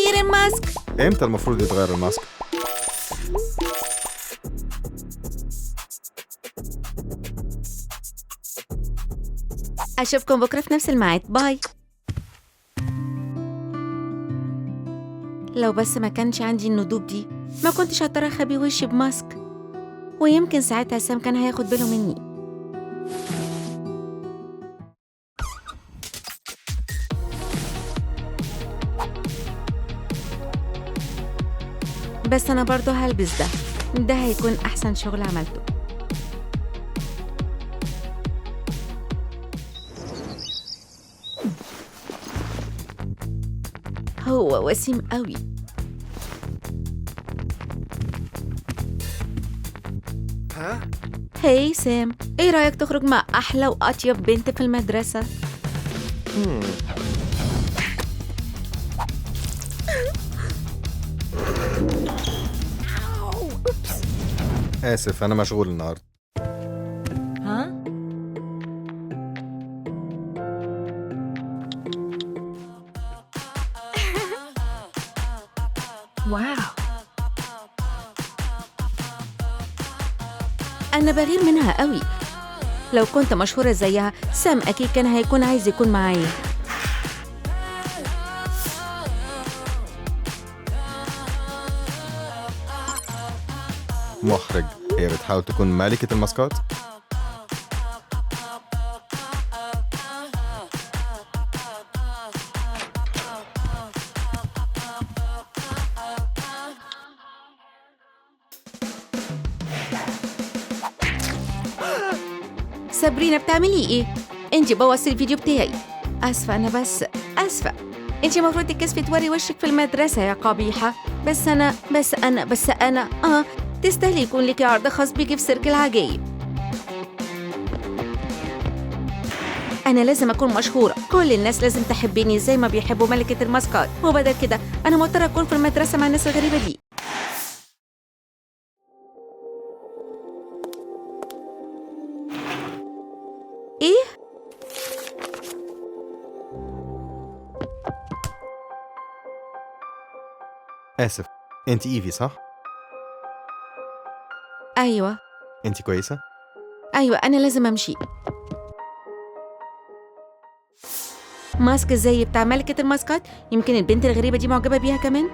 غير الماسك. امتى المفروض يتغير الماسك؟ أشوفكم بكرة في نفس الميعاد. باي. لو بس ما كانش عندي الندوب دي ما كنتش هضطر أخبي وشي بماسك، ويمكن ساعتها سام كان هياخد باله مني. بس أنا برضو هلبس ده هيكون أحسن شغل عملته. هو وسيم قوي. هاي سام، ايه رأيك تخرج مع أحلى وأطيب بنت في المدرسة؟ آسف أنا مشغول النهاردة. ها؟ واو، أنا بغير منها قوي. لو كنت مشهورة زيها سام أكيد كان هيكون عايز يكون معايا. محرج. هي بتحاول تكون ملكة الماسكات؟ سابرينا بتعملي ايه؟ انتي بوظتي الفيديو بتاعي. اسفة، انا بس اسفة. انتي المفروض تتكسفي توري وشك في المدرسة يا قبيحة. بس انا تستاهلي يكون ليكي عرض خاص بيكي في سيرك العجايب. انا لازم اكون مشهورة، كل الناس لازم تحبيني زي ما بيحبوا ملكة الماسكات، وبدل كده انا مضطرة اكون في المدرسة مع الناس الغريبة دي. ايه؟ آسف، أنت إيفي صح؟ ايوه أنت كويسة؟ ايوه، انا لازم امشي. ماسك زي بتاع ملكة الماسكات، يمكن البنت الغريبة دي معجبة بيها كمان.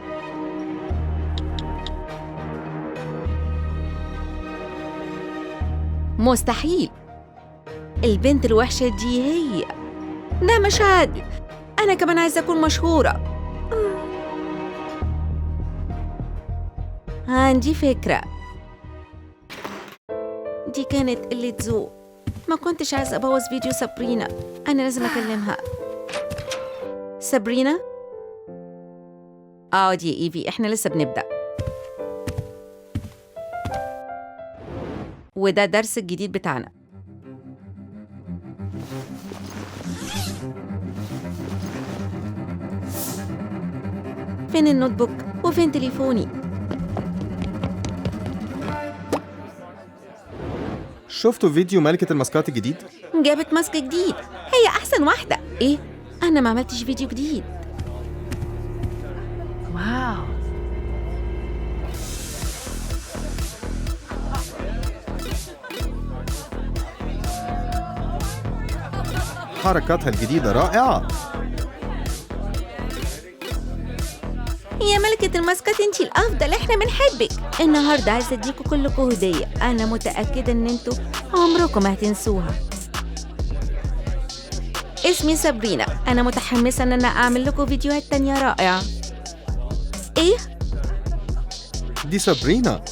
مستحيل، البنت الوحشة دي هي. ده مش عادل، أنا كمان عايزة أكون مشهورة. عندي فكرة. دي كانت قلة ذوق، ما كنتش عايزة أبوظ فيديو سابرينا. أنا لازم أكلمها. سابرينا؟ دي إيفي، إحنا لسه بنبدأ، وده درس الجديد بتاعنا. فين النوت بوك وفين تليفوني؟ شفتوا فيديو ملكة الماسكات الجديد؟ جابت ماسك جديد، هي أحسن واحدة. إيه؟ أنا ما عملتش فيديو جديد. واو، حركاتها الجديدة رائعة. يا ملكة الماسكات انتي الأفضل، احنا بنحبك. النهاردة عايزة اديكوا كلكوا هدية، أنا متأكدة إن انتوا عمركم ما هتنسوها. اسمي سابرينا، أنا متحمسة إن أنا أعمل لكم فيديوهات تانية رائعة. إيه؟ دي سابرينا.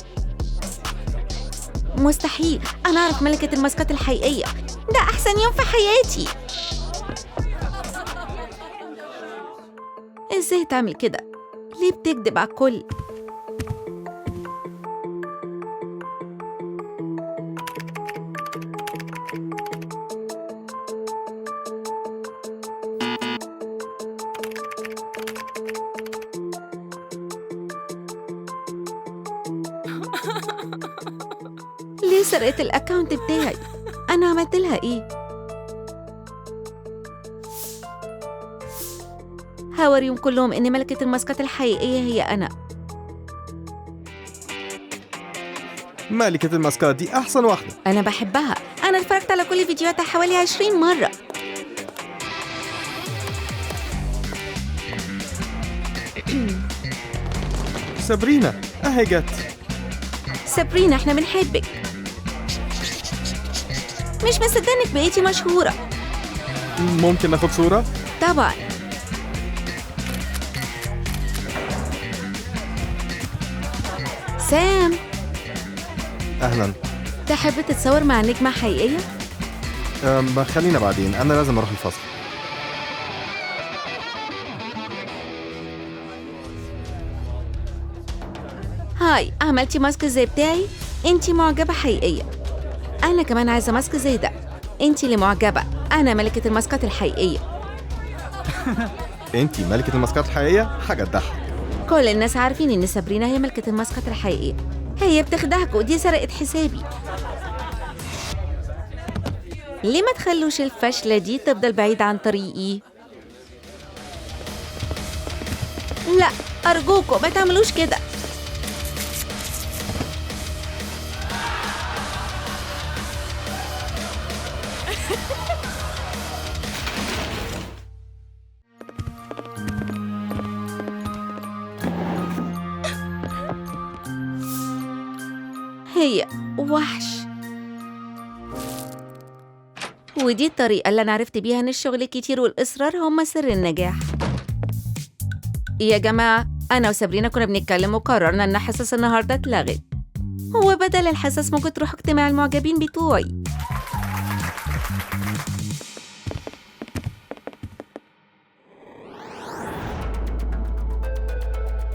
مستحيل، أنا أعرف ملكة الماسكات الحقيقية. ده أحسن يوم في حياتي. إزاي تعمل كده؟ ليه بتكذب على الكل؟ ليه سرقت الأكاونت بتاعي؟ أنا عملت لها إيه؟ هوريهم كلهم إن ملكة الماسكات الحقيقية هي أنا. ملكة الماسكات دي أحسن واحدة. أنا بحبها. أنا اتفرجت على كل فيديوهاتها حوالي 20 مرة. سابرينا أهي جت. سابرينا إحنا بنحبك. مش مصدقة إنك بقيتي مشهورة. ممكن ناخد صورة؟ طبعا. سام، أهلا. تحب تتصور مع نجمة حقيقية؟ خلينا بعدين، أنا لازم أروح الفصل. هاي، عملتي ماسك زي بتاعي؟ انتي معجبة حقيقية. أنا كمان عايزة ماسك زي ده. انتي اللي معجبة، أنا ملكة الماسكات الحقيقية. أنتي ملكة الماسكات الحقيقية؟ حاجة تضحك. كل الناس عارفين إن سابرينا هي ملكة الماسكات الحقيقية. هي بتخدعك ودي سرقت حسابي. ليه ما تخلوش الفشلة دي تفضل بعيدة عن طريقي؟ لا، أرجوكوا ما تعملوش كده. هي وحش. ودي الطريقة اللي أنا عرفت بيها إن الشغل الكتير والإصرار هما سر النجاح. يا جماعة، أنا وسابرينا كنا بنتكلم وقررنا إن حصص النهاردة اتلغت، وبدل الحصص ممكن تروحوا اجتماع المعجبين بتوعي.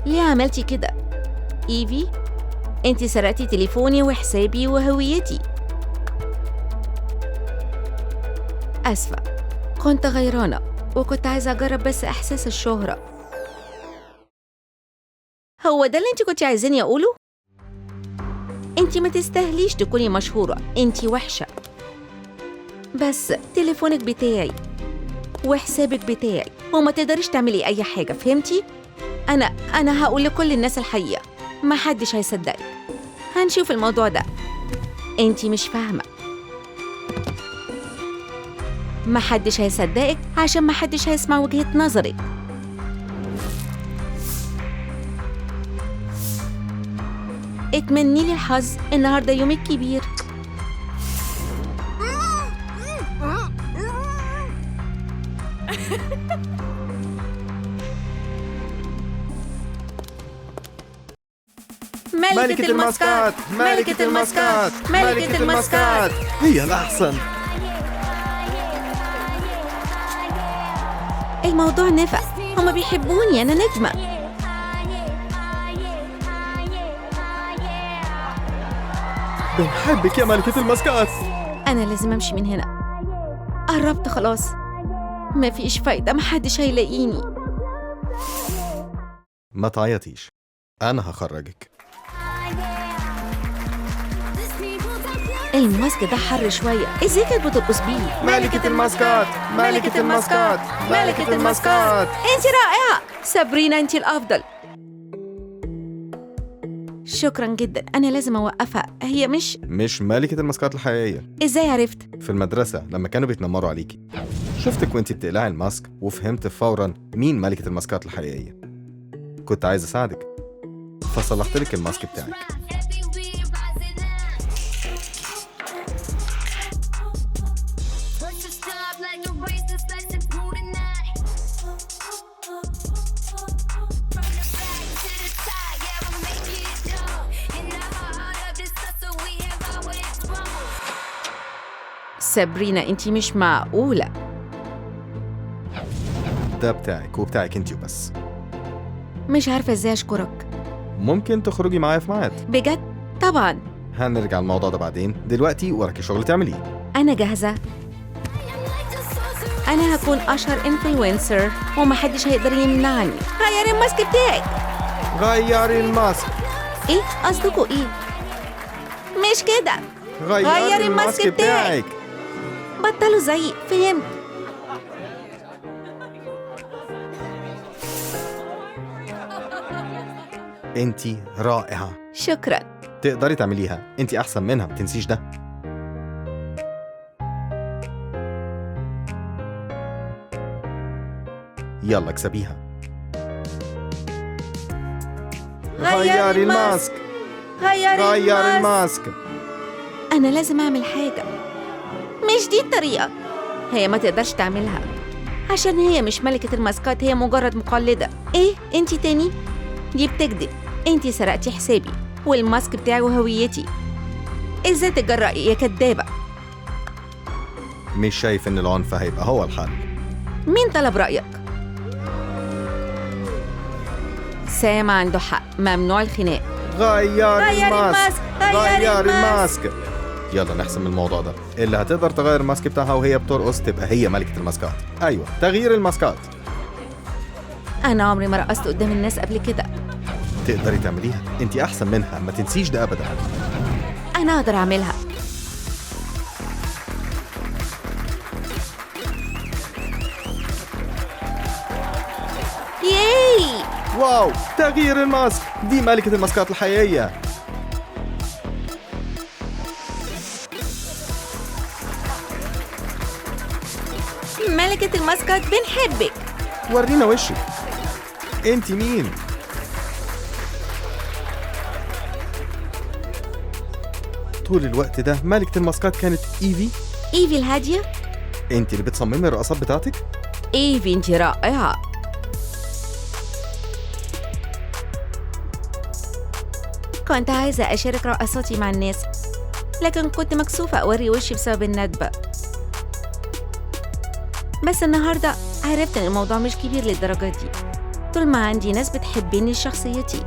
ليه عملتي كده؟ إيفي، انتي سرقتي تليفوني وحسابي وهويتي. أسفة، كنت غيرانة وكنت عايزة أجرب بس إحساس الشهرة. هو ده اللي انتي كنتي عايزاني أقوله؟ انتي ما تستاهليش تكوني مشهورة، انتي وحشة. بس تليفونك بتاعي وحسابك بتاعي وما تقدريش تعملي أي حاجة، فهمتي؟ أنا هقول لكل الناس الحقيقة، ما حدش هيصدقك. هنشوف الموضوع ده. انتي مش فاهمة. ما حدش هيصدقك عشان ما حدش هيسمع وجهة نظرك. اتمني لي الحظ، النهارده يومك كبير. ملكة الماسكات، ملكة الماسكات، ملكة الماسكات، هي الأحسن. الموضوع نفع، هما بيحبوني، أنا نجمة. بنحبك يا ملكة الماسكات. أنا لازم أمشي من هنا، قربت خلاص. مفيش فايدة، محدش هيلاقيني. ما تعيطيش، أنا هخرجك. الماسك ده حر شوية، ازاي كانت بترقص بيه؟ ملكة الماسكات، ملكة الماسكات، ملكة الماسكات. انتي رائعة سابرينا، انتي الأفضل. شكرا جدا، أنا لازم أوقفها. هي مش ملكة الماسكات الحقيقية. ازاي عرفت؟ في المدرسة لما كانوا بيتنمروا عليكي شفتك وانتي بتقلعي الماسك وفهمت فورا مين ملكة الماسكات الحقيقية. كنت عايز أساعدك فصلحت لك الماسك بتاعك. سابرينا، انتي مش معقولة. ده بتاعك وبتاعك انتي وبس. مش عارفة ازاي أشكرك. ممكن تخرجي معايا في ميعاد؟ بجد؟ طبعا. هنرجع الموضوع ده بعدين، دلوقتي وراكي شغل تعمليه. أنا جاهزة. أنا هكون أشهر إنفلونسر ومحدش هيقدر يمنعني. غيري الماسك بتاعك. غيري الماسك. إيه؟ قصدكوا إيه؟ مش كده. غيري الماسك بتاعك. بطلوا زيي، فهمت؟ انت رائعة. شكراً. تقدري تعمليها، انت احسن منها، ما تنسيش ده. يلا اكسبيها. غيري الماسك. غيري الماسك. أنا لازم أعمل حاجة. مش دي الطريقة. هي ما تقدرش تعملها عشان هي مش ملكة الماسكات، هي مجرد مقلدة. إيه؟ أنتي تاني؟ دي بتكذب. أنتي سرقتي حسابي والماسك بتاعي وهويتي. إزاي تتجرأي يا كدابة؟ مش شايف ان العنف هيبقى هو الحل. مين طلب رأيك؟ سام عنده حق، ممنوع الخناق. غيري الماسك. غيري الماسك. الماسك. يلا نحسم الموضوع ده. اللي هتقدر تغير الماسك بتاعها وهي بترقص تبقى هي ملكة الماسكات. ايوه، تغيير الماسكات. أنا عمري ما رقصت قدام الناس قبل كده. تقدري تعمليها، انت احسن منها، ما تنسيش ده ابدا. أنا أقدر أعملها. ياي! واو، تغيير الماسك. دي ملكة الماسكات الحقيقية. ملكة الماسكات، بنحبك. ورينا وشك. انت مين؟ طول الوقت ده ملكة الماسكات كانت ايفي؟ إيفي الهادية؟ انت اللي بتصممي الرقصات بتاعتك؟ إيفي أنت رائعة. كنت عايزة أشارك رقصاتي مع الناس، لكن كنت مكسوفة أوري وشي بسبب الندبة. بس النهاردة عرفت إن الموضوع مش كبير للدرجة دي، طول ما عندي ناس بتحبني لشخصيتي.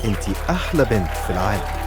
انت احلى بنت في العالم.